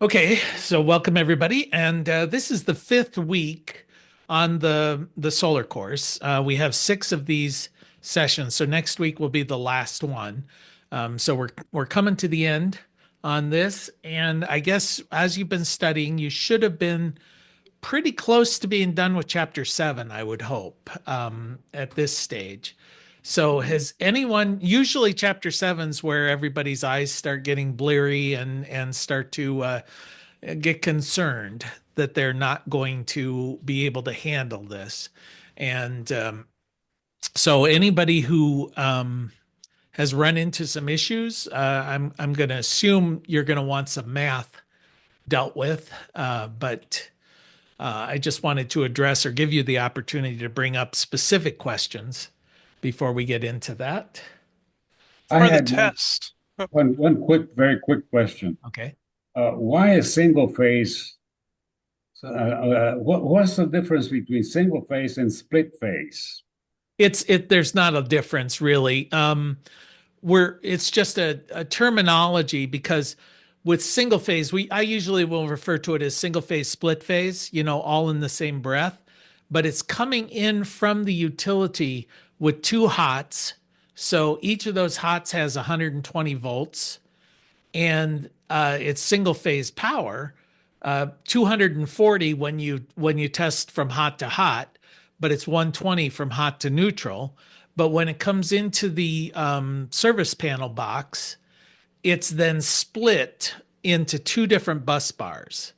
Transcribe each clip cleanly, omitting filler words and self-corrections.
Okay, so welcome everybody, and this is the fifth week on the solar course. We have six of these sessions, so next week will be the last one. So we're coming to the end on this, and I guess as you've been studying, you should have been pretty close to being done with chapter seven, I would hope, at this stage. So has anyone, usually chapter seven's where everybody's eyes start getting bleary and start to get concerned that they're not going to be able to handle this. And so anybody who has run into some issues, I'm going to assume you're going to want some math dealt with, but I just wanted to address or give you the opportunity to bring up specific questions before we get into that. I For the had one, test. Oh, one, one quick, very quick question. Okay. Why is single phase? What's the difference between single phase and split phase? There's not a difference really. It's just a terminology because with single phase, I usually will refer to it as single phase, split phase, all in the same breath, but it's coming in from the utility with two hots. So each of those hots has 120 volts and it's single phase power, 240 when you test from hot to hot, but it's 120 from hot to neutral. But when it comes into the service panel box, it's then split into two different bus bars.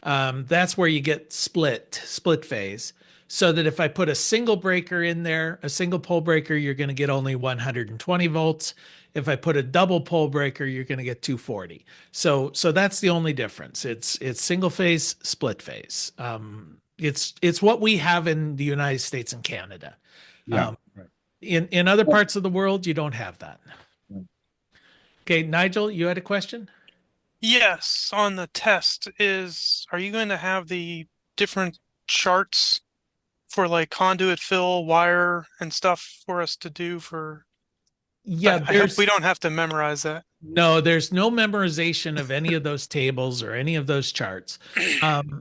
That's where you get split phase. So that if I put a single breaker in there, a single pole breaker, you're going to get only 120 volts. If I put a double pole breaker, you're going to get 240. So that's the only difference. It's single phase, split phase. It's what we have in the United States and Canada. Yeah, Um, right. in other parts of the world, you don't have that. Okay, Nigel, you had a question? yes, on the test are you going to have the different charts for like conduit fill, wire, and stuff for us to do for, Yeah, I hope we there's don't have to memorize that. no, there's no memorization of any of those tables or any of those charts.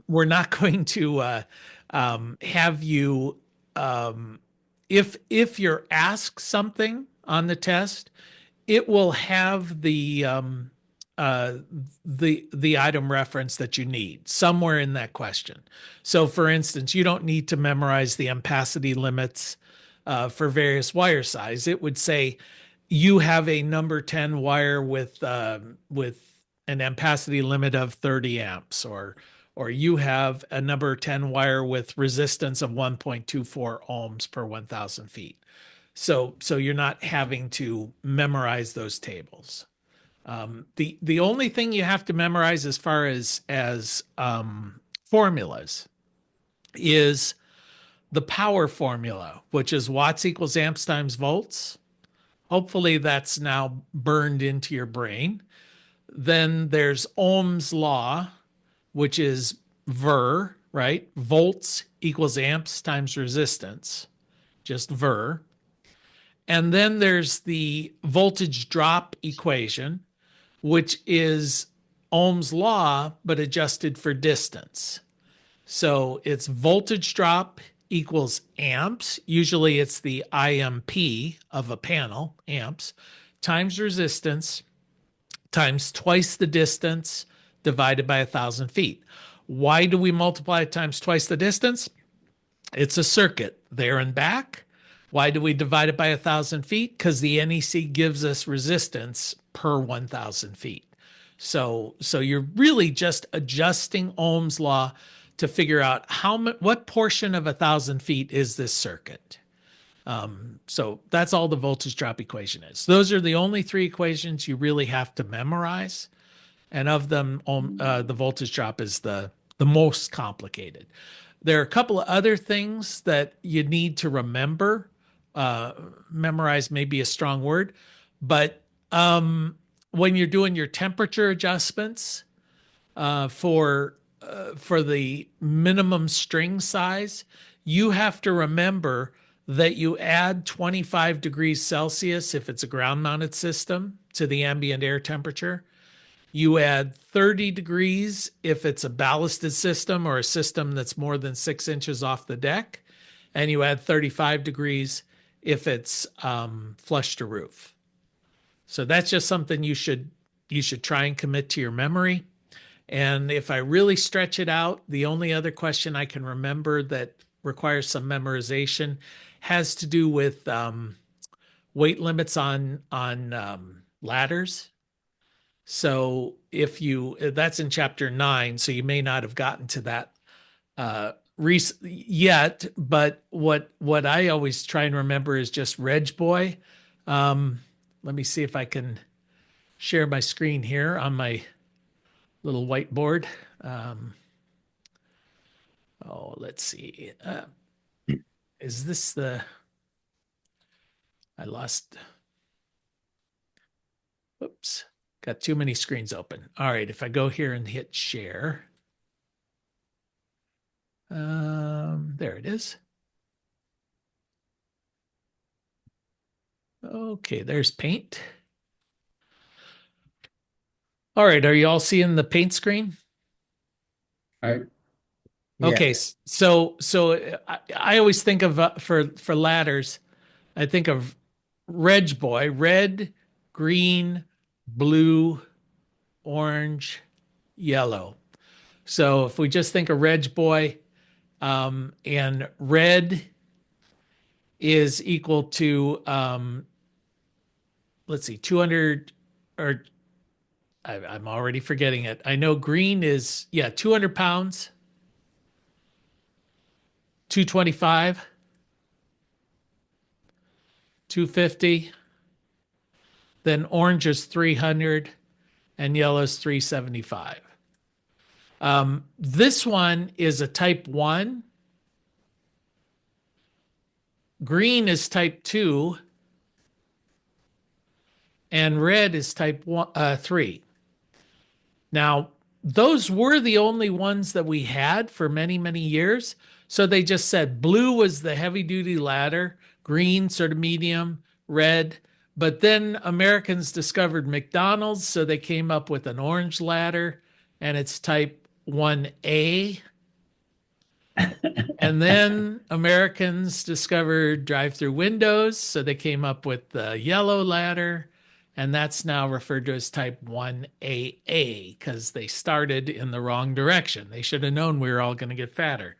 We're not going to have you if you're asked something on the test, it will have uh, the item reference that you need somewhere in that question. So, for instance, you don't need to memorize the ampacity limits for various wire size. It would say you have a number 10 wire with an ampacity limit of 30 amps, or you have a number 10 wire with resistance of 1.24 ohms per 1,000 feet. So you're not having to memorize those tables. The only thing you have to memorize as far as formulas is the power formula, which is watts equals amps times volts. Hopefully that's now burned into your brain. Then there's Ohm's law, which is Ver, right? Volts equals amps times resistance, just Ver. And then there's the voltage drop equation, which is Ohm's law, but adjusted for distance. So it's voltage drop equals amps. Usually it's the IMP of a panel, amps, times resistance times twice the distance divided by 1,000 feet. Why do we multiply it times twice the distance? It's a circuit there and back. Why do we divide it by 1,000 feet? Because the NEC gives us resistance per 1,000 feet. So you're really just adjusting Ohm's law to figure out what portion of 1,000 feet is this circuit. So that's all the voltage drop equation is. Those are the only three equations you really have to memorize, and of them, the voltage drop is the most complicated. There are a couple of other things that you need to remember. Memorize may be a strong word, but when you're doing your temperature adjustments for the minimum string size, you have to remember that you add 25 degrees Celsius if it's a ground mounted system to the ambient air temperature. You add 30 degrees if it's a ballasted system or a system that's more than 6 inches off the deck. And you add 35 degrees if it's flush to roof. So that's just something you should try and commit to your memory. And if I really stretch it out, the only other question I can remember that requires some memorization has to do with weight limits on ladders. So that's in chapter 9, so you may not have gotten to that yet. But what I always try and remember is just Reg Boy. Let me see if I can share my screen here on my little whiteboard. Let's see. Is this I lost. Oops. Got too many screens open. All right, if I go here and hit share. There it is. Okay, there's paint. All right, are you all seeing the paint screen? Okay, so I always think of for ladders, I think of Reg Boy, red, green, blue, orange, yellow. So if we just think of Reg Boy, and red is equal to, let's see, 200, or I'm already forgetting it. I know green is, 200 pounds, 225, 250. Then orange is 300 and yellow is 375. This one is a type 1. Green is type 2. And red is type 3. Now, those were the only ones that we had for many, many years. So they just said blue was the heavy duty ladder, green sort of medium, red. But then Americans discovered McDonald's, so they came up with an orange ladder, and it's type 1A. And then Americans discovered drive-through windows, so they came up with the yellow ladder, and that's now referred to as type 1AA because they started in the wrong direction. They should have known we were all going to get fatter.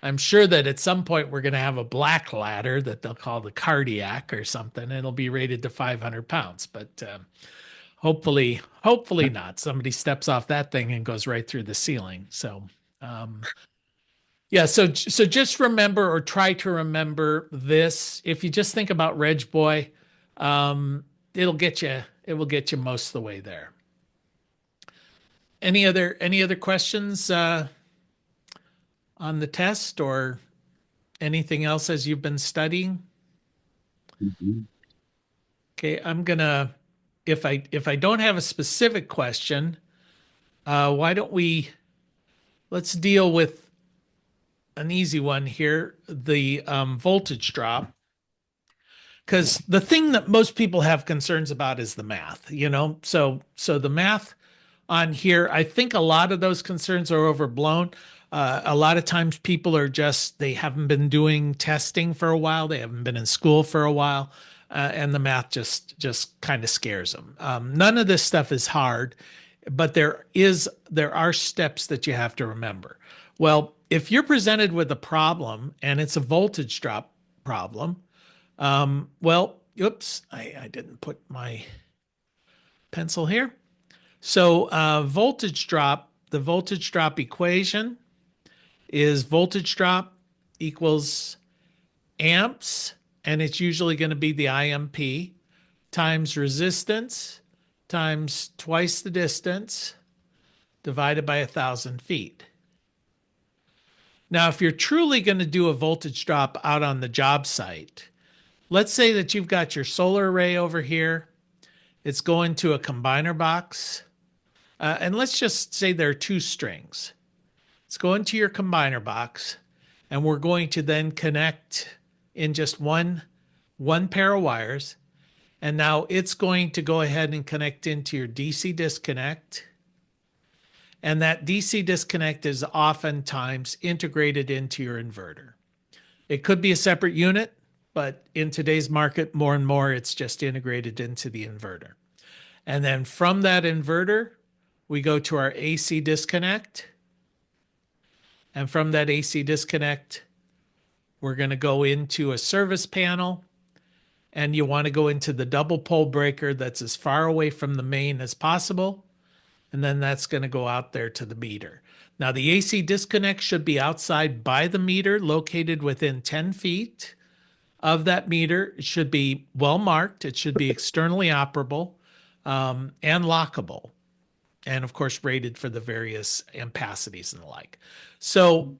I'm sure that at some point we're going to have a black ladder that they'll call the cardiac or something. It'll be rated to 500 pounds, but hopefully not. Somebody steps off that thing and goes right through the ceiling. So, so just remember, or try to remember this. If you just think about Reg Boy, it will get you most of the way there. Any other questions on the test or anything else as you've been studying? Mm-hmm. Okay, I'm gonna, if I don't have a specific question, why don't let's deal with an easy one here, the voltage drop. Because the thing that most people have concerns about is the math, So the math on here, I think a lot of those concerns are overblown. A lot of times people they haven't been doing testing for a while. They haven't been in school for a while. And the math just kind of scares them. None of this stuff is hard, but there are steps that you have to remember. Well, if you're presented with a problem and it's a voltage drop problem, oops, I didn't put my pencil here. So the voltage drop equation is voltage drop equals amps, and it's usually going to be the IMP, times resistance, times twice the distance, divided by 1,000 feet. Now, if you're truly going to do a voltage drop out on the job site, let's say that you've got your solar array over here. It's going to a combiner box. And let's just say there are 2 strings. Let's go into your combiner box, and we're going to then connect in just one pair of wires. And now it's going to go ahead and connect into your DC disconnect. And that DC disconnect is oftentimes integrated into your inverter. It could be a separate unit, but in today's market, more and more, it's just integrated into the inverter. And then from that inverter, we go to our AC disconnect. And from that AC disconnect, we're going to go into a service panel. And you want to go into the double pole breaker that's as far away from the main as possible. And then that's going to go out there to the meter. Now, the AC disconnect should be outside by the meter, located within 10 feet of that meter. It should be well marked. It should be externally operable and lockable. And of course, rated for the various ampacities and the like. So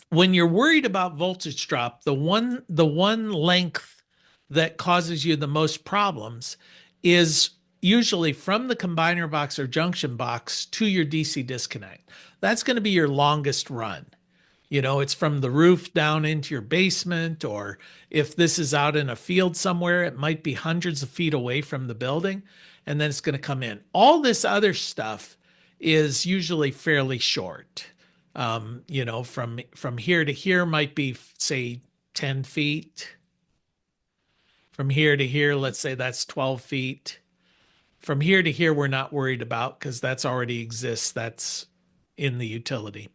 when you're worried about voltage drop, the one length that causes you the most problems is usually from the combiner box or junction box to your DC disconnect. That's going to be your longest run. You know, it's from the roof down into your basement, or if this is out in a field somewhere, it might be hundreds of feet away from the building, and then it's going to come in. All this other stuff is usually fairly short. You know, from here to here might be, say, 10 feet. From here to here, let's say that's 12 feet. From here to here, we're not worried about because that's already exists. That's in the utility.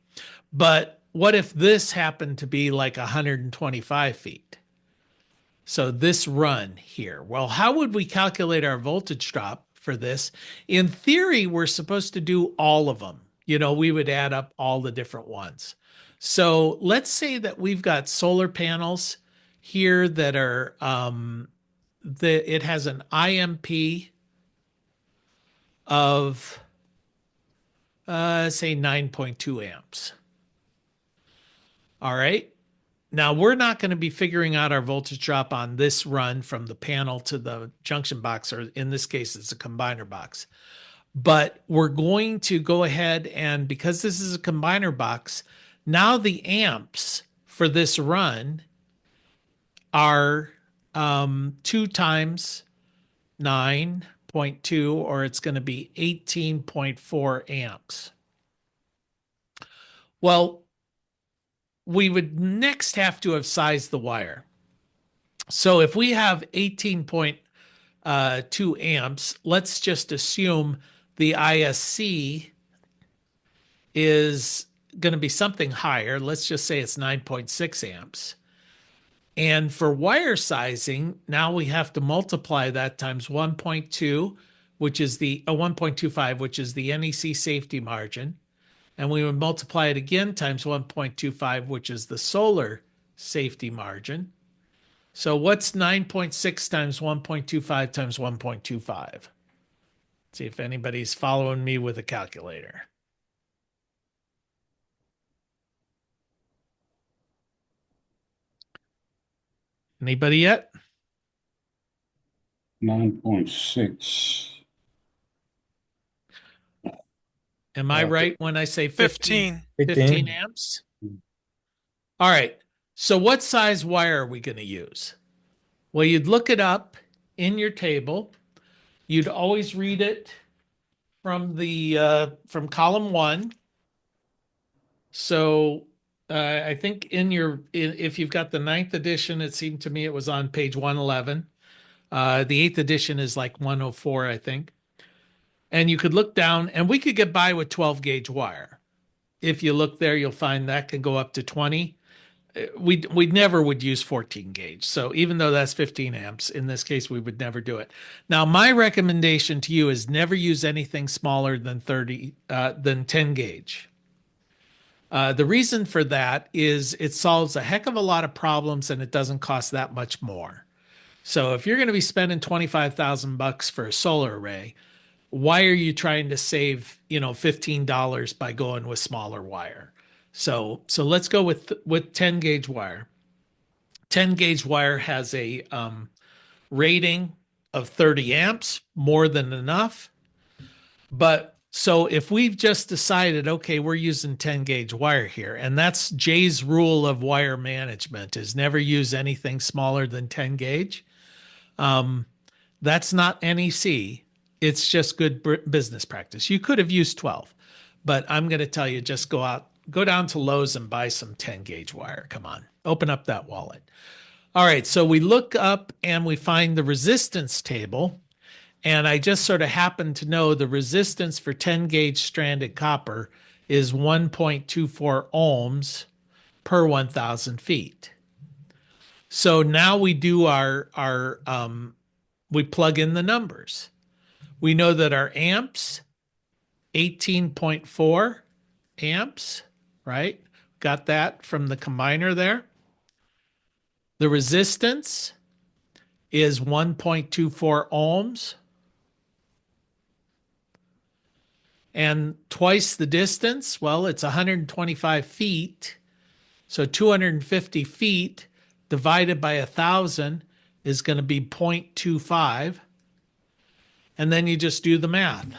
But what if this happened to be like 125 feet? So this run here, well, how would we calculate our voltage drop for this? In theory, we're supposed to do all of them. You know, we would add up all the different ones. So let's say that we've got solar panels here that are, it has an IMP of, say 9.2 amps. All right. Now we're not going to be figuring out our voltage drop on this run from the panel to the junction box, or in this case, it's a combiner box. But we're going to go ahead and, because this is a combiner box, now the amps for this run are 2 times 9.2, or it's going to be 18.4 amps. Well, we would next have to have sized the wire. So if we have 18.2 amps, let's just assume the ISC is going to be something higher. Let's just say it's 9.6 amps. And for wire sizing, now we have to multiply that times 1.2, which is the 1.25, which is the NEC safety margin. And we would multiply it again times 1.25, which is the solar safety margin. So what's 9.6 times 1.25 times 1.25? See if anybody's following me with a calculator. Anybody yet? 9.6. Am I right when I say 15 amps? All right. So what size wire are we going to use? Well, you'd look it up in your table. You'd always read it from the from column 1. So I think if you've got the 9th edition, it seemed to me it was on page 111. The 8th edition is like 104, I think. And you could look down, and we could get by with 12 gauge wire. If you look there, you'll find that can go up to 20. We never would use 14 gauge. So even though that's 15 amps, in this case, we would never do it. Now, my recommendation to you is never use anything smaller than 10 gauge. The reason for that is it solves a heck of a lot of problems, and it doesn't cost that much more. So if you're going to be spending $25,000 for a solar array, why are you trying to save, $15 by going with smaller wire? So let's go with 10 gauge wire. 10 gauge wire has a rating of 30 amps, more than enough. But so if we've just decided, okay, we're using 10 gauge wire here, and that's Jay's rule of wire management, is never use anything smaller than 10 gauge. That's not NEC. It's just good business practice. You could have used 12, but I'm going to tell you, just go down to Lowe's and buy some 10 gauge wire. Come on, open up that wallet. All right, so we look up and we find the resistance table. And I just sort of happen to know the resistance for 10 gauge stranded copper is 1.24 ohms per 1,000 feet. So now we do we plug in the numbers. We know that our amps, 18.4 amps, right? Got that from the combiner there. The resistance is 1.24 ohms. And twice the distance, well, it's 125 feet. So 250 feet divided by 1,000 is going to be 0.25. And then you just do the math.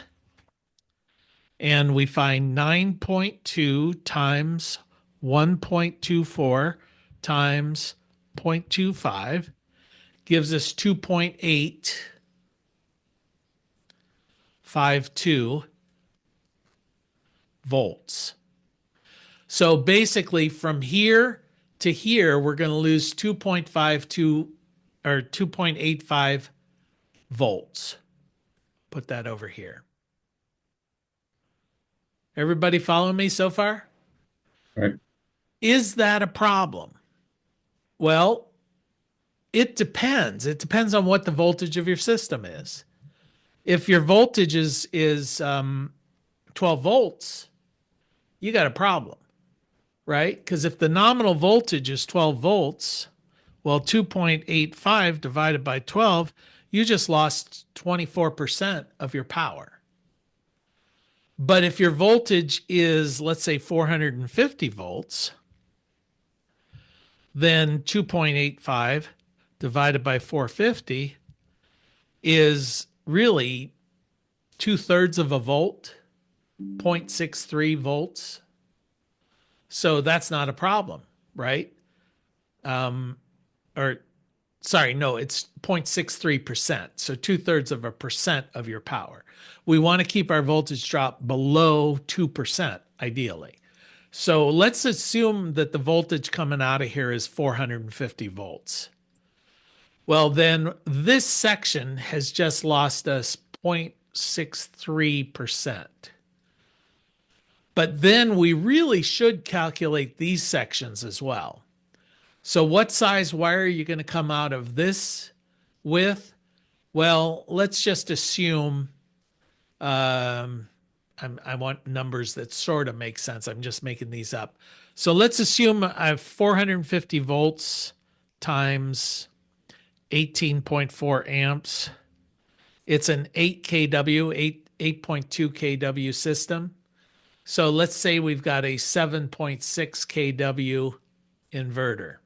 And we find 9.2 times 1.24 times 0.25 gives us 2.852 volts. So basically from here to here, we're going to lose 2.52 or 2.85 volts. Put that over here. Everybody follow me so far? Right. Is that a problem? Well, it depends. It depends on what the voltage of your system is. If your voltage is 12 volts, you got a problem, right? Because if the nominal voltage is 12 volts, well, 2.85 divided by 12, you just lost 24% of your power. But if your voltage is, let's say, 450 volts, then 2.85 divided by 450 is really 2/3 of a volt, 0.63 volts. So that's not a problem, right? Sorry, no, it's 0.63%. So 2/3 of a percent of your power. We want to keep our voltage drop below 2%, ideally. So let's assume that the voltage coming out of here is 450 volts. Well, then this section has just lost us 0.63%. But then we really should calculate these sections as well. So what size wire are you going to come out of this with? Well, let's just assume, I want numbers that sort of make sense. I'm just making these up. So let's assume I have 450 volts times 18.4 amps. It's an 8 kW, 8.2 kW system. So let's say we've got a 7.6 kW inverter.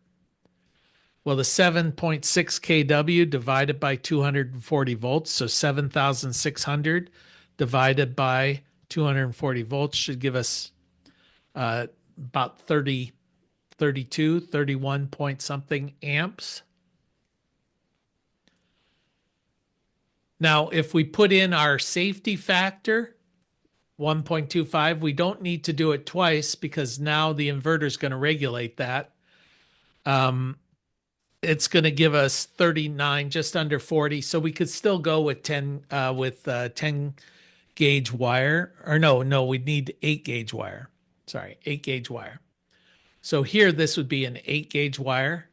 Well, the 7.6 kW divided by 240 volts, so 7,600 divided by 240 volts should give us about 31 point something amps. Now, if we put in our safety factor, 1.25, we don't need to do it twice because now the inverter is going to regulate that. It's going to give us 39, just under 40. So we could still go with 10 gauge wire, or no, we'd need 8 gauge wire. Sorry, 8 gauge wire. So here, this would be an 8 gauge wire.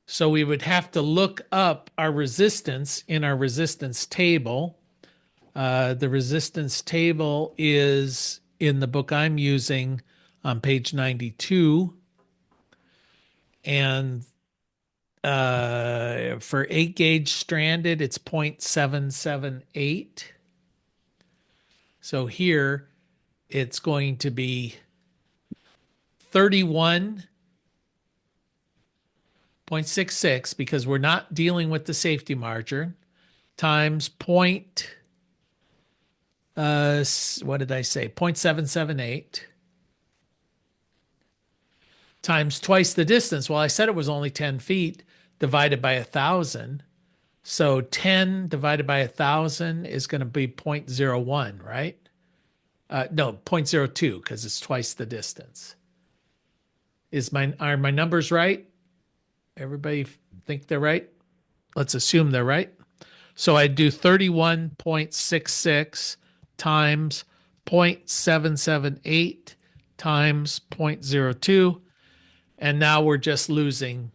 So we would have to look up our resistance in our resistance table. The resistance table is in the book I'm using on page 92. And for 8 gauge stranded, it's 0.778. So here it's going to be 31.66 because we're not dealing with the safety margin times what did I say? 0.778 times twice the distance. Well, I said it was only 10 feet. divided by 1,000. So 10 divided by 1,000 is going to be 0.01, right? No, 0.02 because it's twice the distance. Are my numbers right? Everybody think they're right? Let's assume they're right. So I do 31.66 times 0.778 times 0.02. And now we're just losing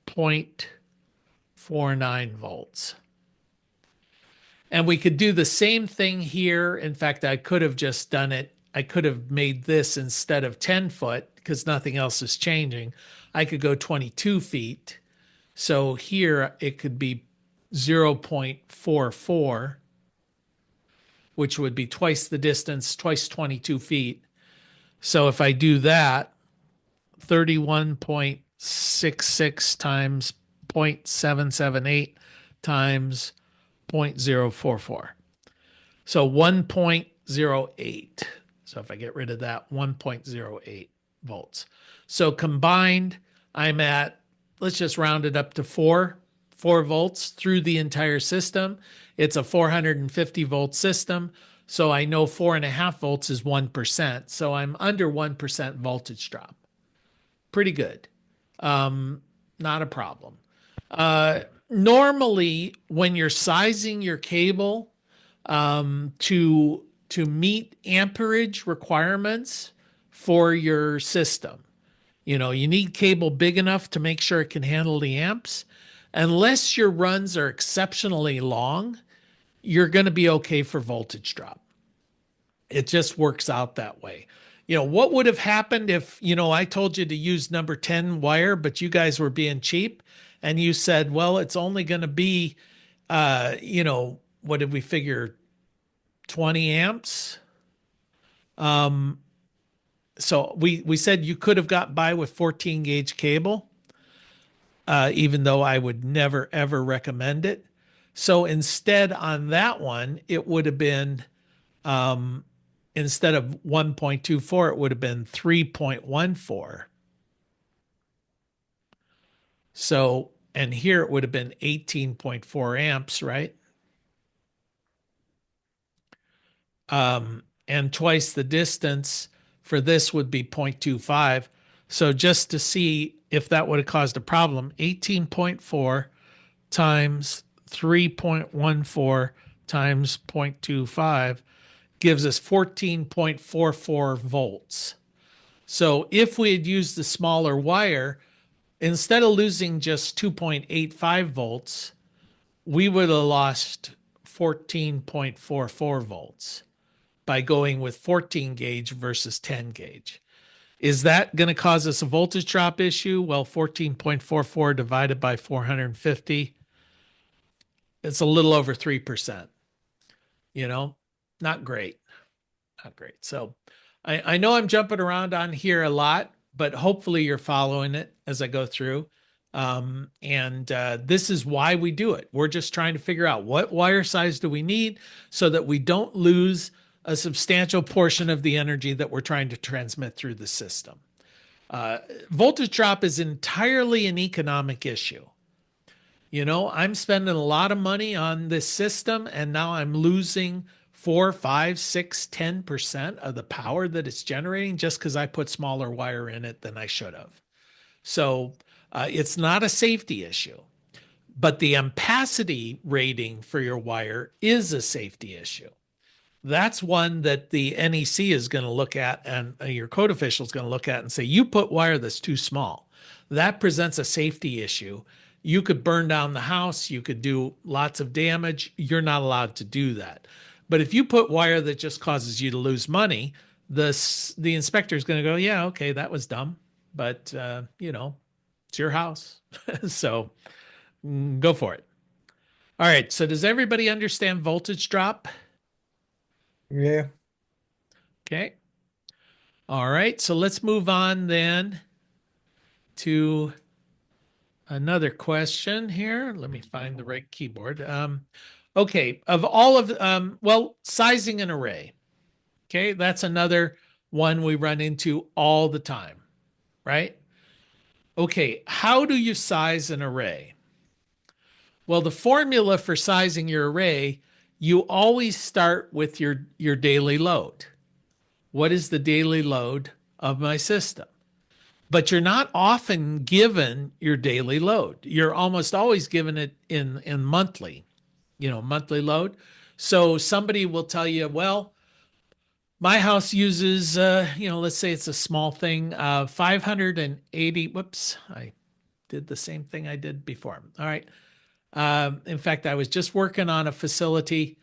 0.49 volts. And we could do the same thing here. In fact, I could have just done it. I could have made this instead of 10 foot because nothing else is changing. I could go 22 feet. So here it could be 0.44, which would be twice the distance, twice 22 feet. So if I do that, 31.66 times 0.778 times 0.044. So 1.08. So if I get rid of that, 1.08 volts. So combined, I'm at, let's just round it up to 4 volts through the entire system. It's a 450 volt system. So I know 4.5 volts is 1%. So I'm under 1% voltage drop. Pretty good. Not a problem. Normally, when you're sizing your cable to meet amperage requirements for your system, you need cable big enough to make sure it can handle the amps. Unless your runs are exceptionally long, you're going to be okay for voltage drop. It just works out that way. What would have happened if, I told you to use number 10 wire, but you guys were being cheap and you said, well, it's only going to be, what did we figure? 20 amps. So we said you could have got by with 14 gauge cable, even though I would never, ever recommend it. So instead on that one, it would have been, instead of 1.24, it would have been 3.14. So, and here it would have been 18.4 amps, right? And twice the distance for this would be 0.25. So just to see if that would have caused a problem, 18.4 times 3.14 times 0.25 gives us 14.44 volts. So if we had used the smaller wire, instead of losing just 2.85 volts, we would have lost 14.44 volts by going with 14 gauge versus 10 gauge. Is that going to cause us a voltage drop issue? Well, 14.44 divided by 450, it's a little over 3%. Not great. Not great. So I know I'm jumping around on here a lot, but hopefully you're following it as I go through. This is why we do it. We're just trying to figure out what wire size do we need so that we don't lose a substantial portion of the energy that we're trying to transmit through the system. Voltage drop is entirely an economic issue. I'm spending a lot of money on this system and now I'm losing 4, 5, 6, 10% of the power that it's generating just because I put smaller wire in it than I should have. So it's not a safety issue, but the ampacity rating for your wire is a safety issue. That's one that the NEC is going to look at and your code official is going to look at and say, you put wire that's too small. That presents a safety issue. You could burn down the house. You could do lots of damage. You're not allowed to do that. But if you put wire that just causes you to lose money, the inspector is going to go, yeah, okay, that was dumb. But, it's your house. So go for it. All right. So does everybody understand voltage drop? Yeah. Okay. All right. So let's move on then to another question here. Let me find the right keyboard. Okay. Of all of, sizing an array. Okay. That's another one we run into all the time, right? Okay. How do you size an array? Well, the formula for sizing your array, you always start with your daily load. What is the daily load of my system? But you're not often given your daily load. You're almost always given it in monthly, monthly load. So somebody will tell you, well, my house uses, let's say it's a small thing, 580. Whoops, I did the same thing I did before. All right. In fact, I was just working on a facility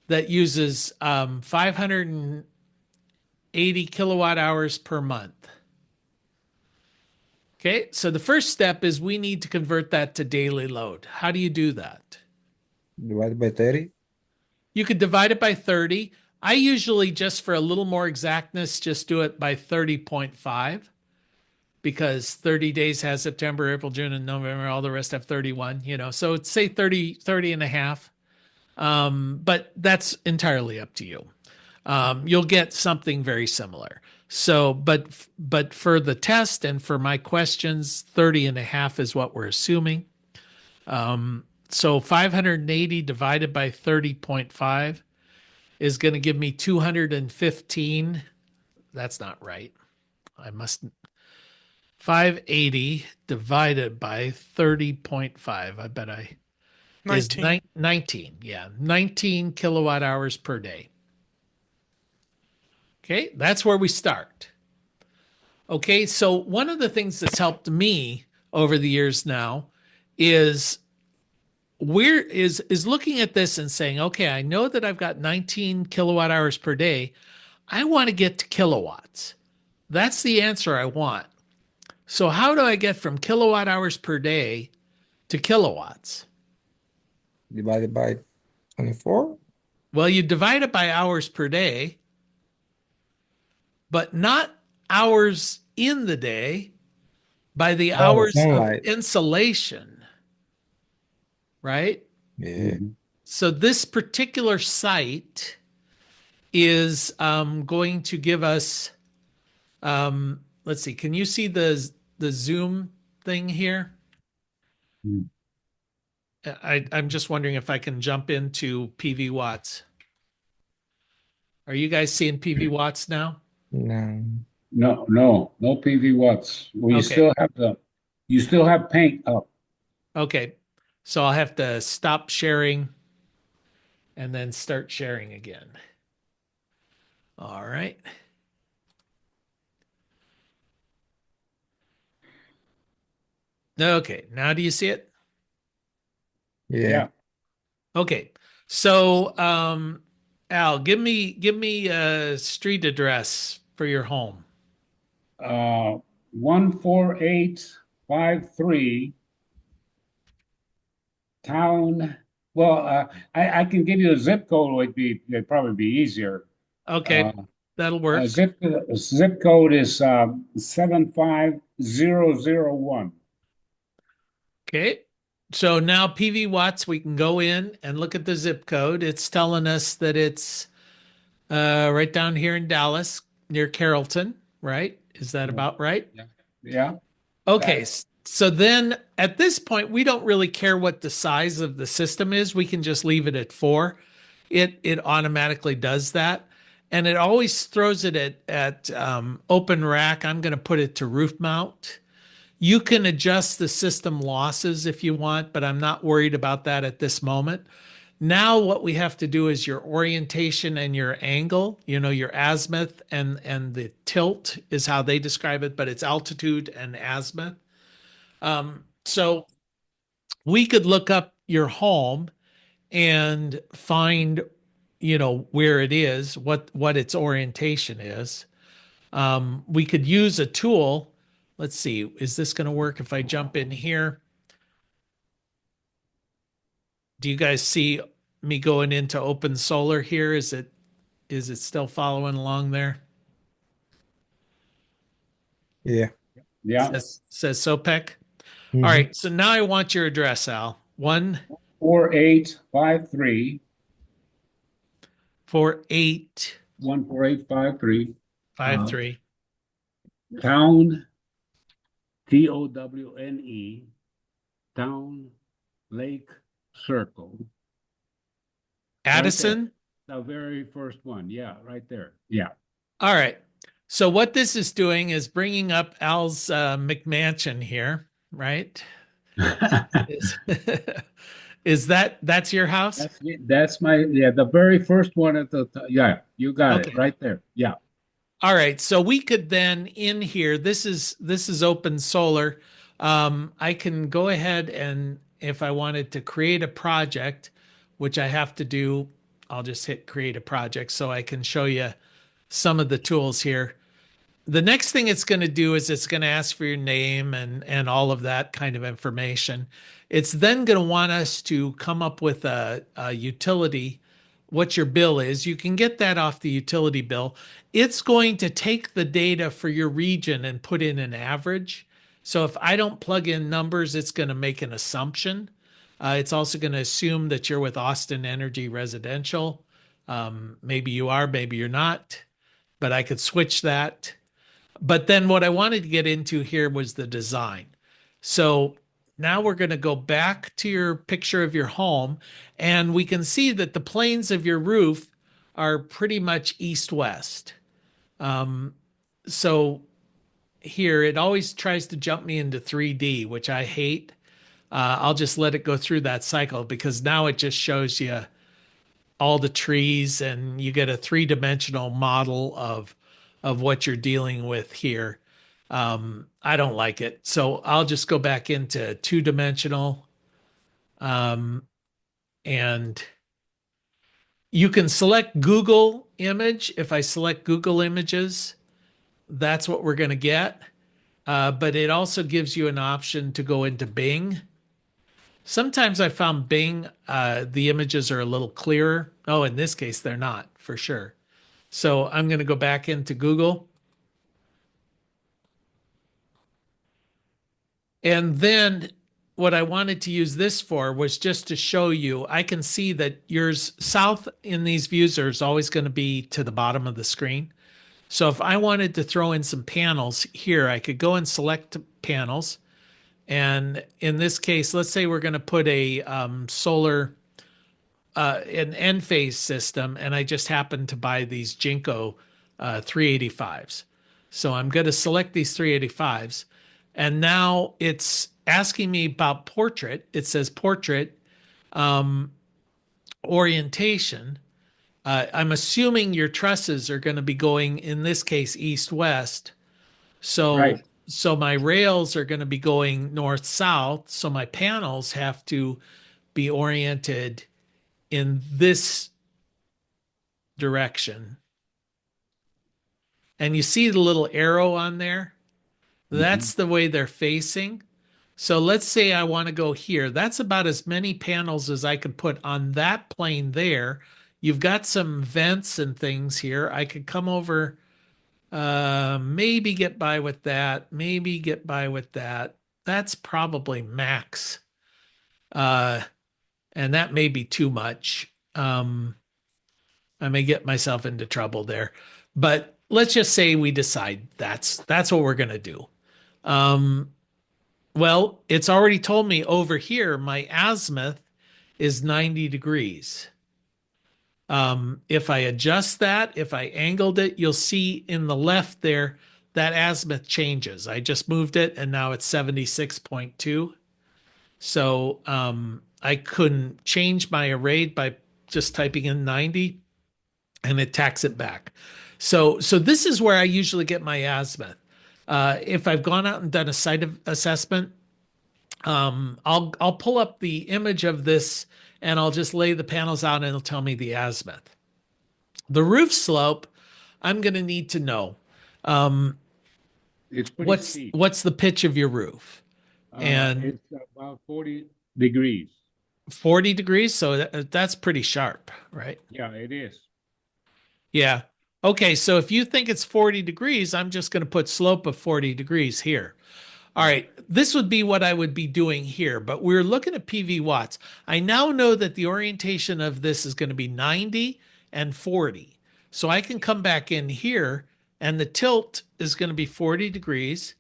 that uses 580 kilowatt hours per month. Okay, so the first step is we need to convert that to daily load. How do you do that? Divided by 30. You could divide it by 30. I usually, just for a little more exactness, just do it by 30.5 because 30 days has September, April, June, and November. All the rest have 31, so it's say 30 and a half. But that's entirely up to you. You'll get something very similar. So, but for the test and for my questions, 30 and a half is what we're assuming. So 580 divided by 30.5 is going to give me 215. That's not right. 580 divided by 30.5. I bet I 19. is 19. Yeah, 19 kilowatt hours per day. Okay, that's where we start. Okay, so one of the things that's helped me over the years now is looking at this and saying, okay, I know that I've got 19 kilowatt hours per day. I want to get to kilowatts. That's the answer I want. So how do I get from kilowatt hours per day to kilowatts? Divided by 24. Well, you divide it by hours per day, but not hours in the day, by the hours of sunlight. insolation, right? Yeah. Mhm. So this particular site is going to give us, let's see, can you see the Zoom thing here? Hmm. I'm just wondering if I can jump into PV Watts. Are you guys seeing PV Watts now? No. No PV watts. Well, Okay. you still have paint up. Okay. So I'll have to stop sharing and then start sharing again. All right. Okay. Now do you see it? Yeah. Okay. So, Al, give me a street address for your home. 14853 town. Well, I can give you a zip code. It'd probably be easier. Okay. That'll work. Zip code is 75001. Okay. So now PV Watts, we can go in and look at the zip code. It's telling us that it's right down here in Dallas near Carrollton, right? Is that about right? Yeah. Okay. So then at this point, we don't really care what the size of the system is. We can just leave it at 4. It automatically does that. And it always throws it at open rack. I'm going to put it to roof mount. You can adjust the system losses if you want, but I'm not worried about that at this moment. Now what we have to do is your orientation and your angle, your azimuth and the tilt is how they describe it, but it's altitude and azimuth. So we could look up your home and find, where it is, what its orientation is. We could use a tool. Let's see, is this going to work if I jump in here? Do you guys see me going into Open Solar here? Is it still following along there? Yeah. Yeah. Says SOPEC. Mhm. All right, so now I want your address, Al. 14853 14853 town TOWNE town Lake circle. Addison. The very first one. Yeah, right there. Yeah. All right. So what this is doing is bringing up Al's McMansion here, right? Is, is that's your house? That's my, yeah, the very first one at the, yeah, you got it Okay. right there. Yeah. All right. So we could then in here, this is open solar. I can go ahead and if I wanted to create a project, which I have to do, I'll just hit create a project so I can show you some of the tools here. The next thing it's going to do is it's going to ask for your name and all of that kind of information. It's then going to want us to come up with a utility, what your bill is. You can get that off the utility bill. It's going to take the data for your region and put in an average. So if I don't plug in numbers, it's going to make an assumption. It's also going to assume that you're with Austin Energy Residential. Maybe you are, maybe you're not, but I could switch that. But then what I wanted to get into here was the design. So now we're going to go back to your picture of your home, and we can see that the planes of your roof are pretty much east-west. So here, it always tries to jump me into 3D, which I hate. I'll just let it go through that cycle because now it just shows you all the trees and you get a three-dimensional model of what you're dealing with here. I don't like it. So I'll just go back into two-dimensional. And you can select Google image. If I select Google images, that's what we're going to get. But it also gives you an option to go into Bing. Sometimes I found Bing, the images are a little clearer. Oh, in this case, they're not for sure. So I'm going to go back into Google. And then what I wanted to use this for was just to show you, I can see that yours south in these views is always going to be to the bottom of the screen. So if I wanted to throw in some panels here, I could go and select panels. And in this case, let's say we're going to put a solar an Enphase system, and I just happen to buy these Jinko 385s. So I'm going to select these 385s, and now it's asking me about portrait. It says portrait orientation. I'm assuming your trusses are going to be going, in this case, east-west. So, Right. so my rails are going to be going north-south. So my panels have to be oriented in this direction. And you see the little arrow on there? That's the way they're facing. So let's say I want to go here. That's about as many panels as I could put on that plane there. You've got some vents and things here. I could come over, maybe get by with that, maybe get by with that. That's probably max. And that may be too much. I may get myself into trouble there, but let's just say we decide that's what we're going to do. Well, it's already told me over here, my azimuth is 90 degrees. If I adjust that, if I angled it, you'll see in the left there, that azimuth changes. I just moved it and now it's 76.2. So I couldn't change my array by just typing in 90 and it tacks it back. So this is where I usually get my azimuth. If I've gone out and done a site assessment, I'll pull up the image of this and I'll just lay the panels out and it'll tell me the azimuth. The roof slope, I'm going to need to know. It's pretty steep. What's the pitch of your roof? And it's about 40 degrees. 40 degrees, so that's pretty sharp, right? Yeah, it is. Yeah. Okay, so if you think it's 40 degrees, I'm just going to put slope of 40 degrees here. All right, this would be what I would be doing here, but we're looking at PV watts. I now know that the orientation of this is going to be 90 and 40. So I can come back in here and the tilt is going to be 40 degrees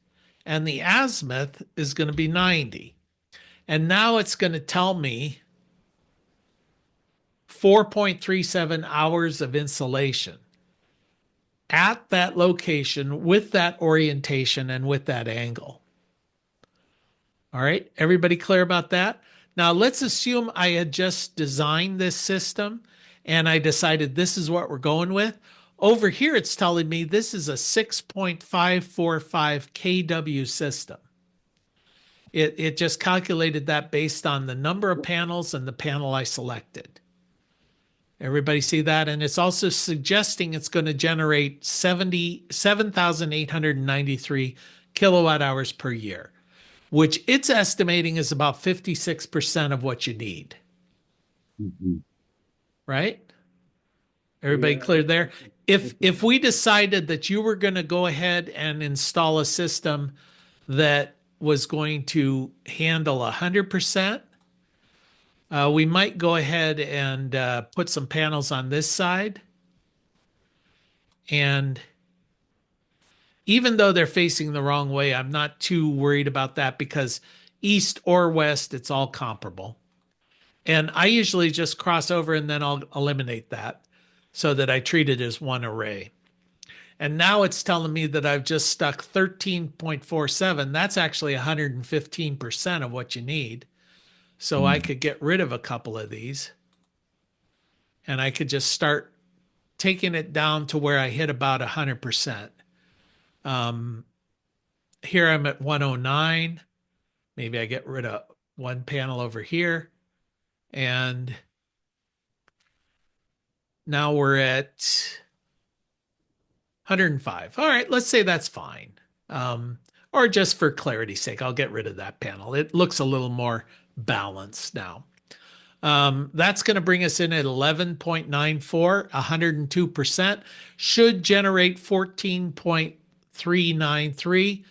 and the azimuth is going to be 90. And now it's going to tell me 4.37 hours of insolation at that location with that orientation and with that angle. All right, everybody clear about that? Now let's assume I had just designed this system and I decided this is what we're going with. Over here, it's telling me this is a 6.545 kW system. It just calculated that based on the number of panels and the panel I selected. Everybody see that? And it's also suggesting it's going to generate 7,893 kilowatt hours per year, which it's estimating is about 56% of what you need, Mhm. right? Everybody Yeah. clear there? If we decided that you were going to go ahead and install a system that was going to handle 100%, we might go ahead and put some panels on this side. And even though they're facing the wrong way, I'm not too worried about that because east or west, it's all comparable. And I usually just cross over and then I'll eliminate that so that I treat it as one array. And now it's telling me that I've just stuck 13.47. That's actually 115% of what you need. So I could get rid of a couple of these and I could just start taking it down to where I hit about 100%. Here I'm at 109. Maybe I get rid of one panel over here. And now we're at 105. All right, let's say that's fine. Or just for clarity's sake, I'll get rid of that panel. It looks a little more balanced now. That's going to bring us in at 11.94, 102%. Should generate 14.393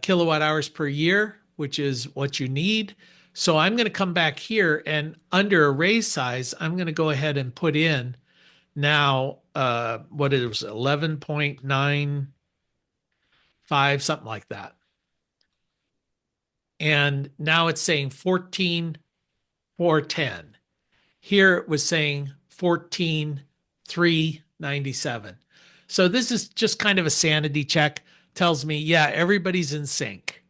kilowatt hours per year, which is what you need. So I'm going to come back here and under array size, I'm going to go ahead and put in now what it was, 11.95, something like that. And now it's saying 14,410. Here it was saying 14,397. So this is just kind of a sanity check. Tells me, yeah, everybody's in sync.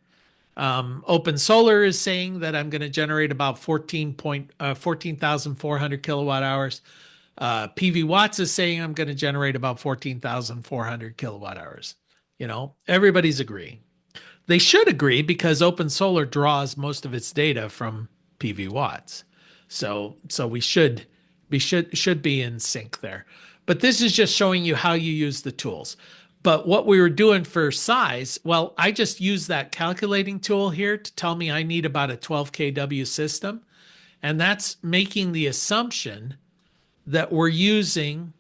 Open Solar is saying that I'm going to generate about 14,400 kilowatt hours. PV Watts is saying I'm going to generate about 14,400 kilowatt hours. You know, everybody's agreeing. They should agree because Open Solar draws most of its data from PV Watts. So we should be in sync there. But this is just showing you how you use the tools. But what we were doing for size, well, I just used that calculating tool here to tell me I need about a 12 kW system. And that's making the assumption that we're using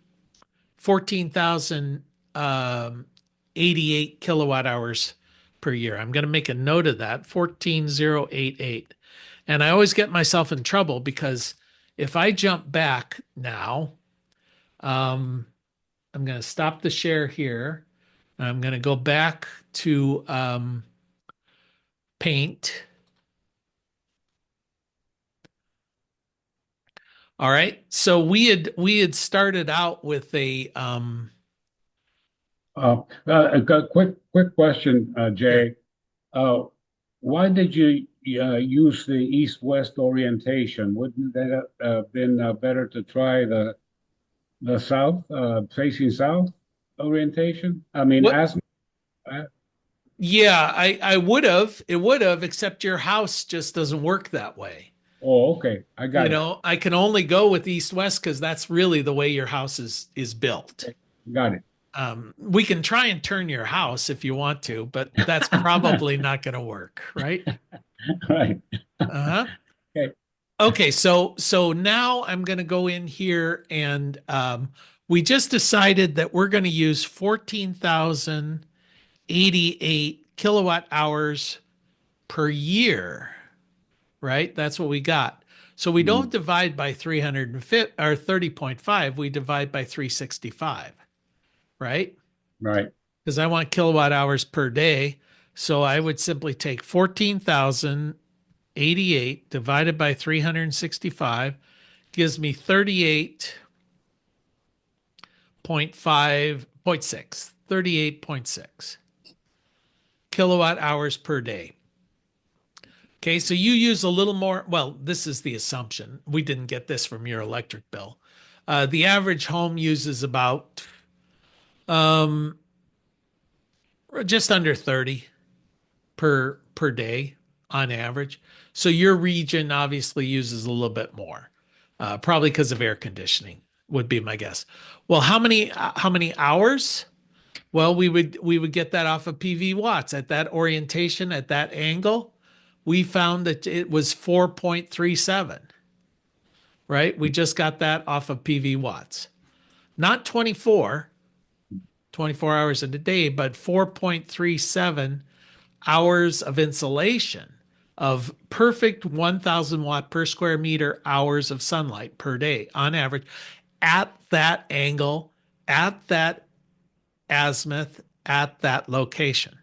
14,088 kilowatt hours per year. I'm going to make a note of that, 14,088. And I always get myself in trouble because if I jump back now, I'm going to stop the share here. I'm going to go back to Paint. All right. So we had started out with a Quick question, Jay. Why did you use the east-west orientation? Wouldn't that have been better to try the south, facing south orientation? I mean, What? Yeah, I would have. It would have, except your house just doesn't work that way. Oh, okay. I got it. You know, I can only go with east-west because that's really the way your house is built. Got it. We can try and turn your house if you want to, but that's probably not going to work, right? Right. Uh-huh. Okay. Okay, so now I'm going to go in here and we just decided that we're going to use 14,088 kilowatt hours per year, right? That's what we got. So we don't divide by 350 or 30.5, we divide by 365, right? Right. Because I want kilowatt hours per day. So I would simply take 14,088 divided by 365, gives me 38.6 kilowatt hours per day. Okay, so you use a little more. Well, this is the assumption. We didn't get this from your electric bill. The average home uses about just under 30 per day on average. So your region obviously uses a little bit more, probably because of air conditioning would be my guess. Well, how many hours? Well, we would get that off of PV watts at that orientation, at that angle. We found that it was 4.37, right? We just got that off of PV watts. Not 24 hours in a day, but 4.37 hours of insolation of perfect 1,000 watt per square meter hours of sunlight per day on average at that angle, at that azimuth, at that location.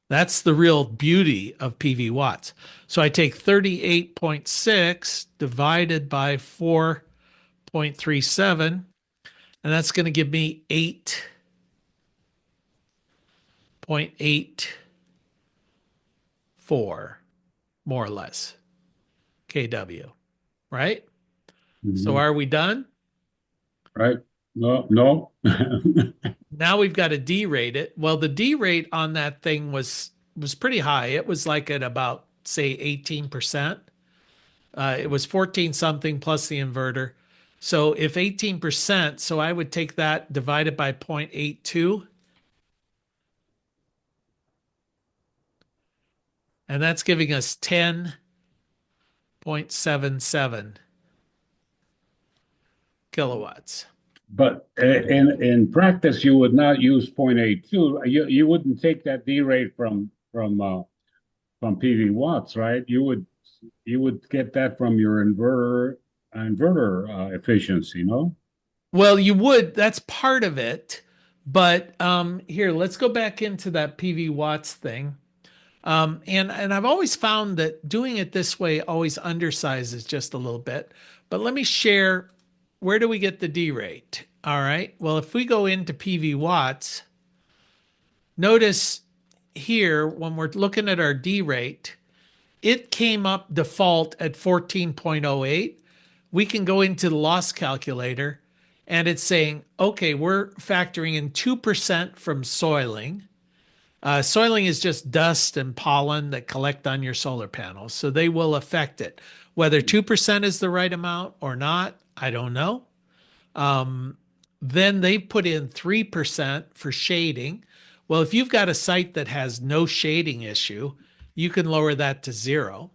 That's the real beauty of PV watts. So I take 38.6 divided by 4.37, and that's going to give me 8.84, more or less, kW, right? So are we done? Right? No. Now we've got to derate it. Well, the derate on that thing was pretty high. It was like at about, say, 18%. It was 14 something plus the inverter. So if 18%, so I would take that divided by 0.82. And that's giving us 10.77 kilowatts. But in practice, you would not use 0.82. You wouldn't take that D rate from PV watts, right? You would get that from your inverter efficiency, no? Well, you would. That's part of it. But here, let's go back into that PV watts thing. And I've always found that doing it this way always undersizes just a little bit. But let me share, where do we get the D rate? All right. Well, if we go into PV watts, notice here when we're looking at our D rate, it came up default at 14.08. We can go into the loss calculator and it's saying, okay, we're factoring in 2% from soiling. Soiling is just dust and pollen that collect on your solar panels, so they will affect it. Whether 2% is the right amount or not, I don't know. Then they put in 3% for shading. Well, if you've got a site that has no shading issue, you can lower that to 0.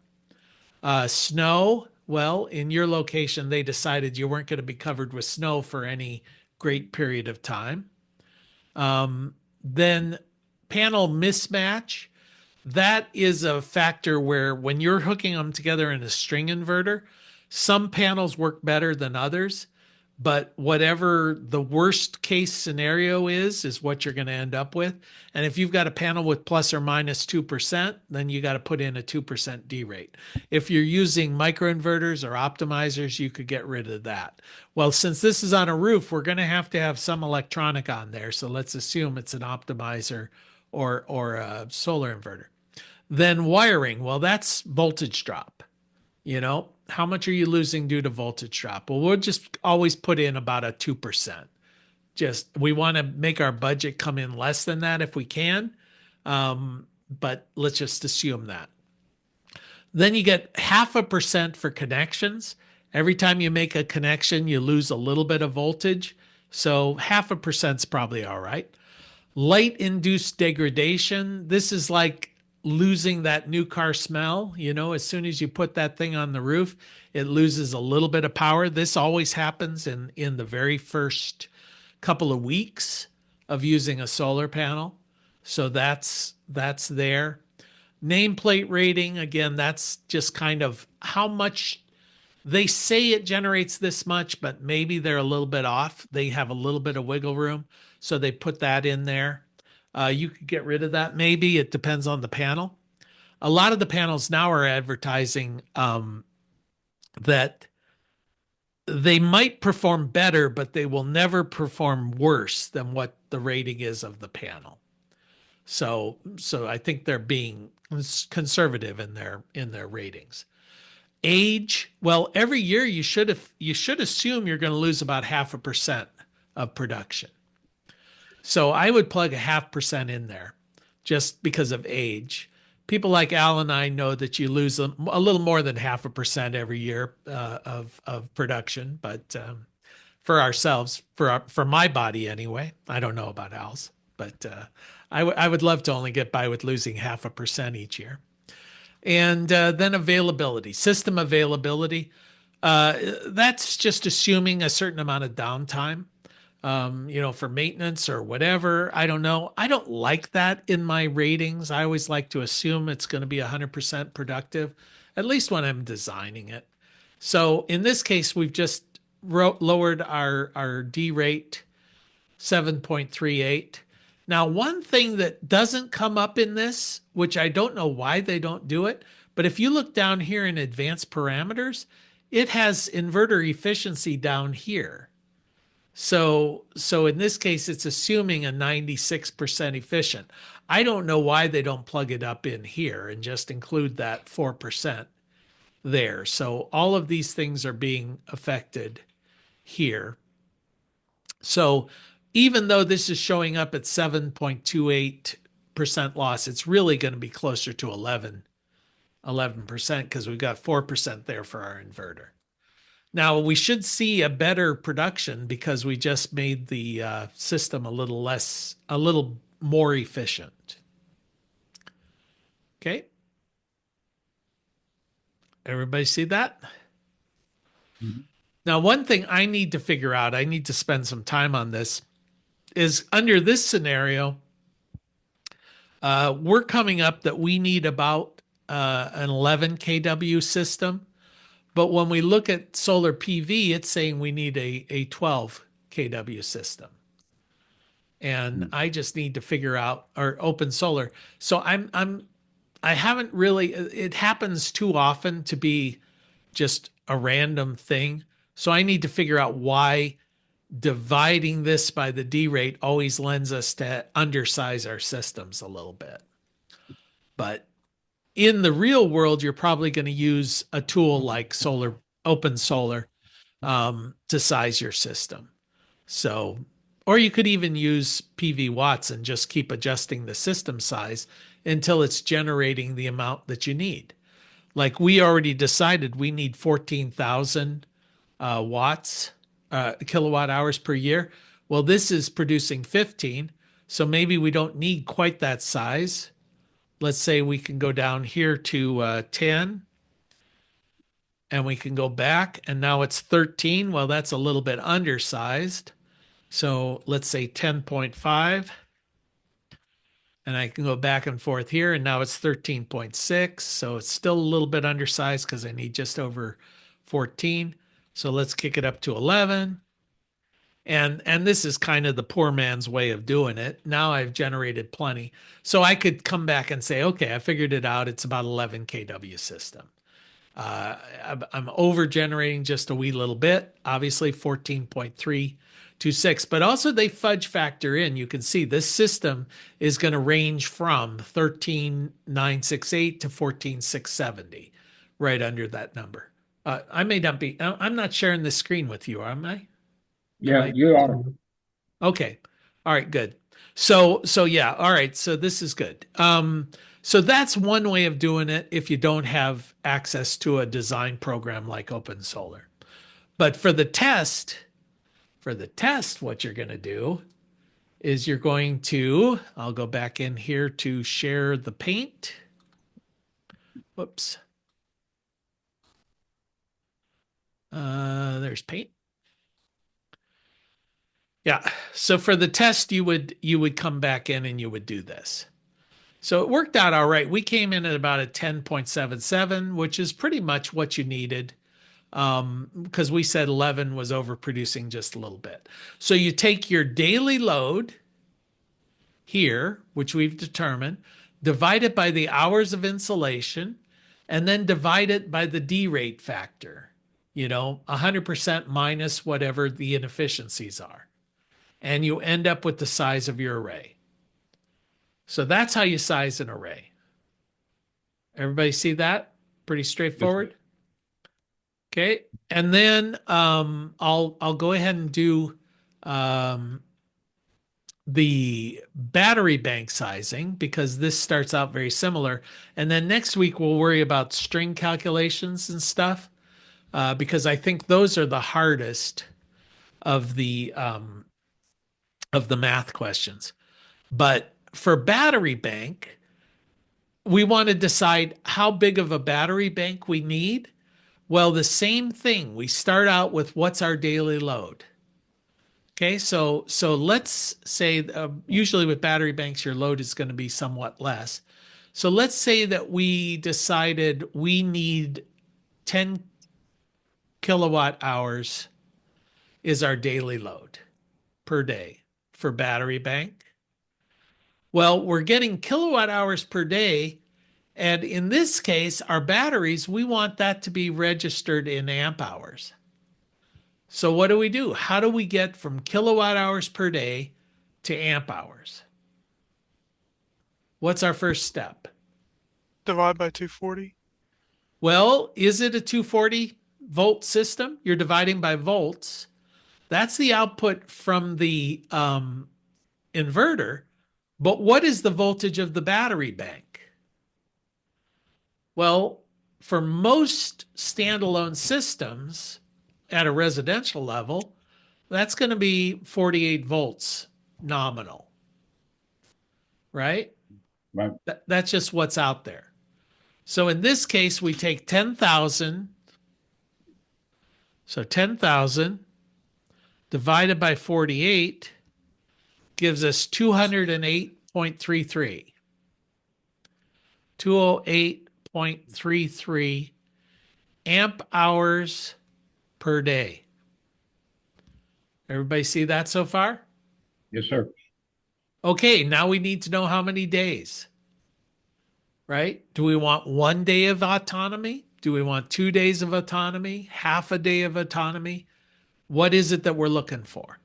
Snow, well, in your location, they decided you weren't going to be covered with snow for any great period of time. Then panel mismatch, that is a factor where when you're hooking them together in a string inverter, some panels work better than others, but whatever the worst case scenario is what you're going to end up with. And if you've got a panel with plus or minus 2%, then you got to put in a 2% D rate. If you're using microinverters or optimizers, you could get rid of that. Well, since this is on a roof, we're going to have some electronic on there. So let's assume it's an optimizer or a solar inverter. Then wiring, well, that's voltage drop. You know, how much are you losing due to voltage drop? Well, we'll just always put in about a 2%. Just, we want to make our budget come in less than that if we can. But let's just assume that. Then you get 0.5% for connections. Every time you make a connection, you lose a little bit of voltage. So 0.5% is probably all right. Light-induced degradation. This is like losing that new car smell. You know, as soon as you put that thing on the roof, it loses a little bit of power. This always happens in the very first couple of weeks of using a solar panel. So that's there. Nameplate rating, again, that's just kind of how much they say it generates this much, but maybe they're a little bit off. They have a little bit of wiggle room. So they put that in there. You could get rid of that. Maybe it depends on the panel. A lot of the panels now are advertising that they might perform better, but they will never perform worse than what the rating is of the panel. So I think they're being conservative in their ratings. Age, well, every year you should assume you're going to lose about 0.5% of production. So I would plug 0.5% in there just because of age. People like Al and I know that you lose a little more than 0.5% every year of production, but for ourselves, for my body anyway, I don't know about Al's, but I would love to only get by with losing 0.5% each year. And then availability, system availability. That's just assuming a certain amount of downtime, for maintenance or whatever. I don't know. I don't like that in my ratings. I always like to assume it's going to be 100% productive, at least when I'm designing it. So in this case, we've just lowered our D rate 7.38. Now, one thing that doesn't come up in this, which I don't know why they don't do it, but if you look down here in advanced parameters, it has inverter efficiency down here. So in this case, it's assuming a 96% efficient. I don't know why they don't plug it up in here and just include that 4% there. So all of these things are being affected here. So even though this is showing up at 7.28% loss, it's really going to be closer to 11% because we've got 4% there for our inverter. Now we should see a better production because we just made the system a little more efficient. Okay. Everybody see that? Mm-hmm. Now, one thing I need to figure out, I need to spend some time on this, is under this scenario, we're coming up that we need about an 11 kW system. But when we look at solar PV, it's saying we need a 12 kW system. And I just need to figure out, or open solar. So I haven't really, it happens too often to be just a random thing. So I need to figure out why dividing this by the D rate always lends us to undersize our systems a little bit. But in the real world, you're probably going to use a tool like Open Solar to size your system. So, or you could even use PV watts and just keep adjusting the system size until it's generating the amount that you need. Like we already decided we need 14,000 watts, kilowatt hours per year. Well, this is producing 15. So maybe we don't need quite that size. Let's say we can go down here to 10 and we can go back and now it's 13. Well, that's a little bit undersized. So let's say 10.5 and I can go back and forth here and now it's 13.6. So it's still a little bit undersized because I need just over 14. So let's kick it up to 11. And this is kind of the poor man's way of doing it. Now I've generated plenty. So I could come back and say, okay, I figured it out. It's about 11 kW system. I'm over generating just a wee little bit, obviously 14.326, but also they fudge factor in. You can see this system is going to range from 13,968 to 14,670, right under that number. I may not be, I'm not sharing the screen with you, am I? Yeah, you are. Okay. All right, good. So yeah, all right. So this is good. So that's one way of doing it if you don't have access to a design program like Open Solar. But for the test, what you're going to do is you're going to, I'll go back in here to share the paint. Whoops. There's paint. Yeah. So for the test, you would come back in and you would do this. So it worked out all right. We came in at about a 10.77, which is pretty much what you needed because we said 11 was overproducing just a little bit. So you take your daily load here, which we've determined, divide it by the hours of insolation, and then divide it by the D rate factor. 100% minus whatever the inefficiencies are. And you end up with the size of your array. So that's how you size an array. Everybody see that? Pretty straightforward. Okay. And then I'll go ahead and do the battery bank sizing, because this starts out very similar. And then next week we'll worry about string calculations and stuff, because I think those are the hardest of the math questions. But for battery bank, we want to decide how big of a battery bank we need. Well, the same thing. We start out with what's our daily load. Okay, so let's say usually with battery banks, your load is going to be somewhat less. So let's say that we decided we need 10 kilowatt hours is our daily load per day for battery bank. Well, we're getting kilowatt hours per day. And in this case, our batteries, we want that to be registered in amp hours. So what do? How do we get from kilowatt hours per day to amp hours? What's our first step? Divide by 240. Well, is it a 240 volt system? You're dividing by volts. That's the output from the inverter. But what is the voltage of the battery bank? Well, for most standalone systems at a residential level, that's going to be 48 volts nominal, right? Right. That's just what's out there. So in this case, we take 10,000. So 10,000 divided by 48 gives us 208.33. 208.33 amp hours per day. Everybody see that so far? Yes, sir. Okay, now we need to know how many days, right? Do we want 1 day of autonomy? Do we want 2 days of autonomy? Half a day of autonomy? What is it that we're looking for?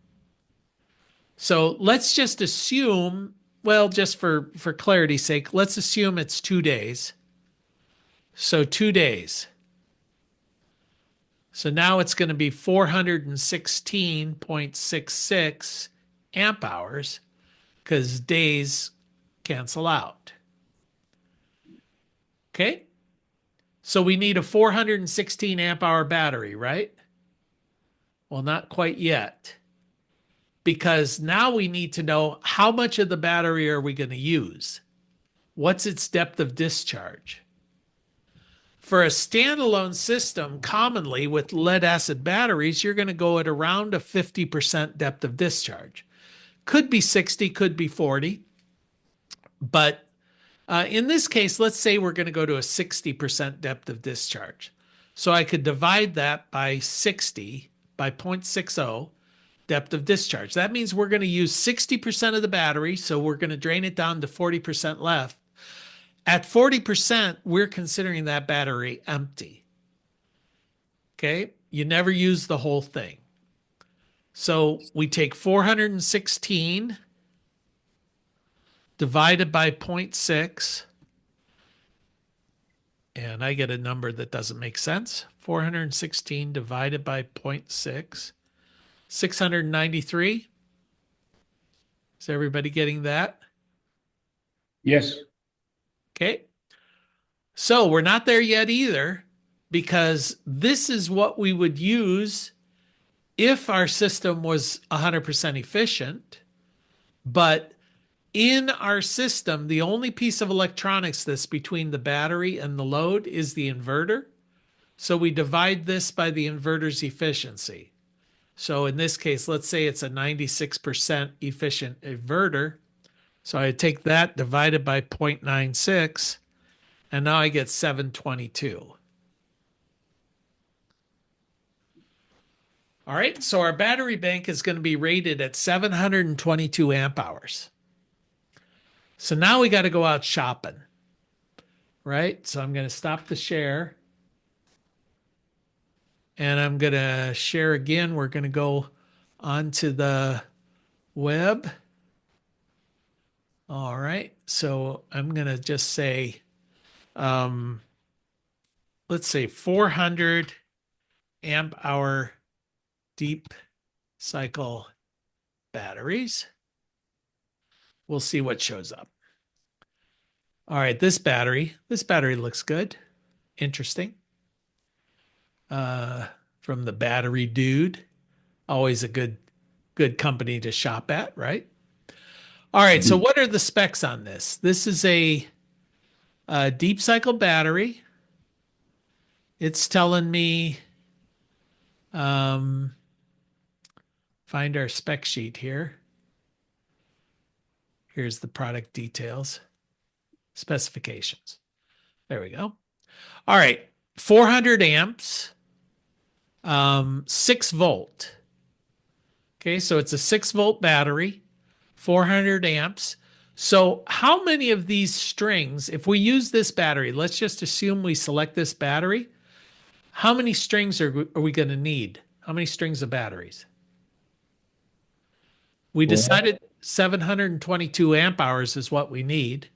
So let's just assume, well, just for clarity's sake, let's assume it's 2 days. So 2 days. So now it's going to be 416.66 amp hours, because days cancel out. Okay. So we need a 416 amp hour battery, right? Well, not quite yet, because now we need to know how much of the battery are we going to use? What's its depth of discharge? For a standalone system, commonly with lead acid batteries, you're going to go at around a 50% depth of discharge. Could be 60, could be 40. But in this case, let's say we're going to go to a 60% depth of discharge. So I could divide that by 60, by 0.60 depth of discharge. That means we're going to use 60% of the battery, so we're going to drain it down to 40% left. At 40%, we're considering that battery empty. Okay? You never use the whole thing. So we take 416 divided by 0.6, and I get a number that doesn't make sense. 416 divided by 0.6, 693. Is everybody getting that? Yes. Okay. So we're not there yet either, because this is what we would use if our system was 100% efficient. But in our system, the only piece of electronics that's between the battery and the load is the inverter. So we divide this by the inverter's efficiency. So in this case, let's say it's a 96% efficient inverter. So I take that divided by 0.96, and now I get 722. All right, so our battery bank is going to be rated at 722 amp hours. So now we got to go out shopping, right? So I'm going to stop the share. And I'm going to share again. We're going to go onto the web. All right. So I'm going to just say, let's say 400 amp hour deep cycle batteries. We'll see what shows up. All right, this battery looks good. Interesting. From the Battery Dude. Always a good company to shop at, right? All right, so what are the specs on this? This is a deep cycle battery. It's telling me, find our spec sheet here. Here's the product details, specifications. There we go. All right, 400 amps, 6 volt. Okay, so it's a 6 volt battery, 400 amps. So how many of these strings, if we use this battery, let's just assume we select this battery, how many strings are we going to need? How many strings of batteries? We decided 722 amp hours is what we need.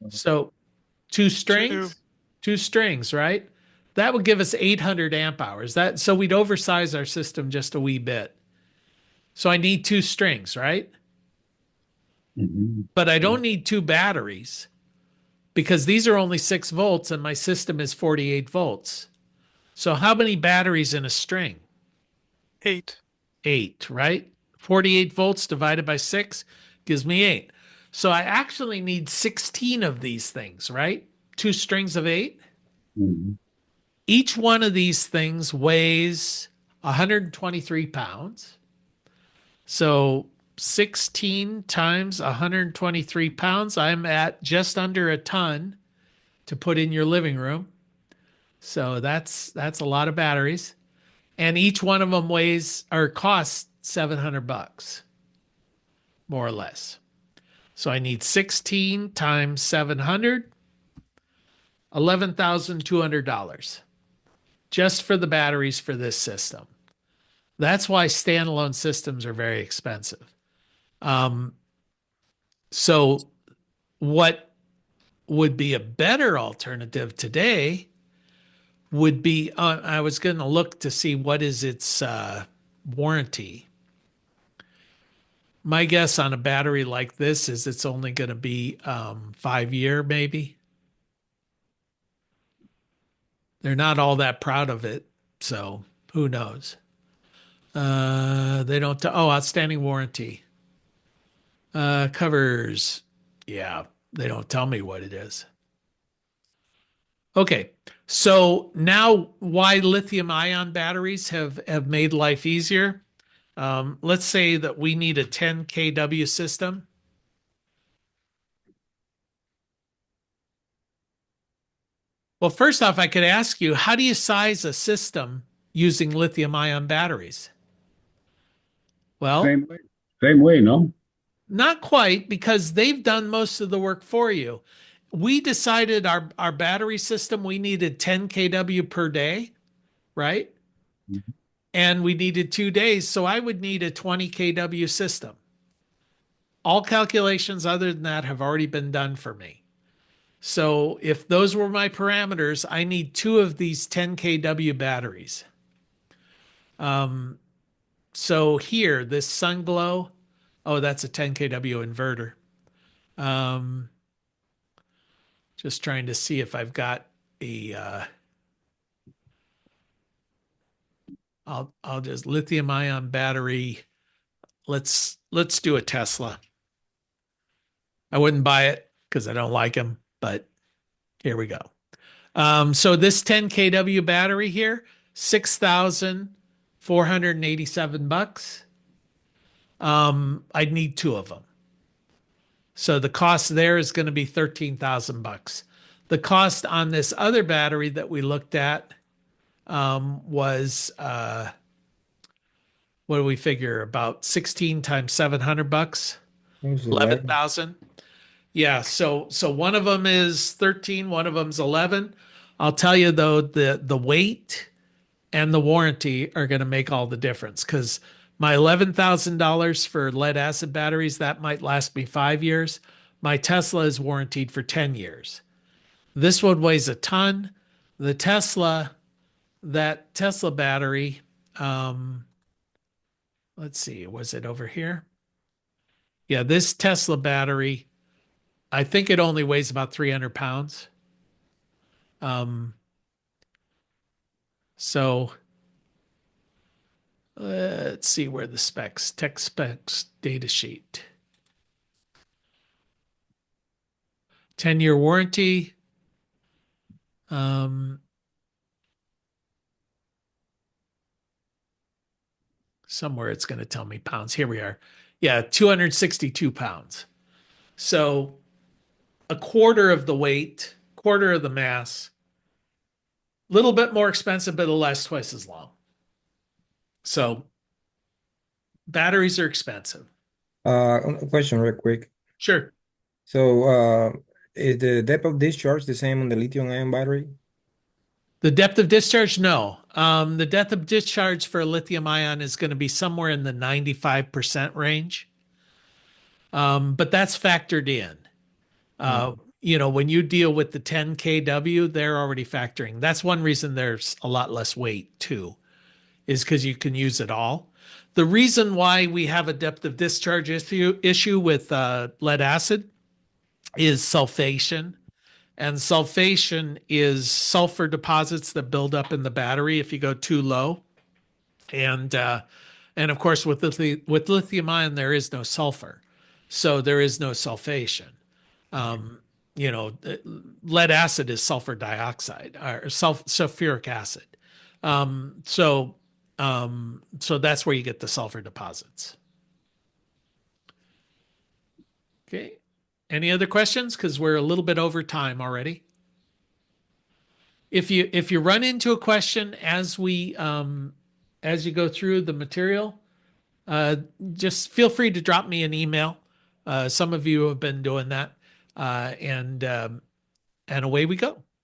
So two strings, right? That would give us 800 amp hours. So we'd oversize our system just a wee bit. So I need 2 strings, right? But I don't need 2 batteries because these are only 6 volts and my system is 48 volts. So how many batteries in a string? 8. 8, right? 48 volts divided by 6 gives me 8. So I actually need 16 of these things, right? 2 strings of 8. Each one of these things weighs 123 pounds. So 16 times 123 pounds, I'm at just under a ton to put in your living room. So that's a lot of batteries. And each one of them weighs or costs $700, more or less. So I need 16 times 700, $11,200 just for the batteries for this system. That's why standalone systems are very expensive. So what would be a better alternative today would be, I was going to look to see what is its warranty. My guess on a battery like this is it's only going to be 5-year, maybe. They're not all that proud of it, so who knows? They don't. Outstanding warranty. Covers. Yeah, they don't tell me what it is. Okay, so now why lithium-ion batteries have made life easier? Let's say that we need a 10 kW system. Well, first off, I could ask you, how do you size a system using lithium-ion batteries? Well, same way, no? Not quite, because they've done most of the work for you. We decided our battery system, we needed 10 kW per day, right? And we needed 2 days, so I would need a 20 kW system. All calculations other than that have already been done for me. So if those were my parameters, I need 2 of these 10 kW batteries. So here, this Sunglow, that's a 10 kW inverter. Just trying to see if I've got a, I'll just lithium ion battery. Let's do a Tesla. I wouldn't buy it because I don't like them, but here we go. So this 10 kW battery here, $6,487. I'd need 2 of them. So the cost there is going to be $13,000. The cost on this other battery that we looked at was what do we figure? About 16 times $700, 11,000. Yeah, so one of them is 13, one of them's 11. I'll tell you though, the weight and the warranty are going to make all the difference because my $11,000 for lead acid batteries, that might last me 5 years. My Tesla is warranted for 10 years. This one weighs a ton. The that Tesla battery, let's see, was it over here? Yeah, this Tesla battery, I think it only weighs about 300 pounds. So let's see where the tech specs data sheet. 10-year warranty. Somewhere it's going to tell me pounds. Here we are. Yeah, 262 pounds. So a quarter of the weight, quarter of the mass, a little bit more expensive, but it'll last twice as long. So batteries are expensive. A question real quick. Sure. So, is the depth of discharge the same on the lithium-ion battery? The depth of discharge, no. The depth of discharge for a lithium ion is going to be somewhere in the 95% range. But that's factored in. When you deal with the 10 kW, they're already factoring. That's one reason there's a lot less weight too, is because you can use it all. The reason why we have a depth of discharge issue with lead acid is sulfation. And sulfation is sulfur deposits that build up in the battery if you go too low. And of course, with lithium ion, there is no sulfur. So there is no sulfation. Lead acid is sulfur dioxide or sulfuric acid. So that's where you get the sulfur deposits. Okay. Any other questions? Because we're a little bit over time already. If you run into a question as you go through the material, just feel free to drop me an email. Some of you have been doing that, and away we go.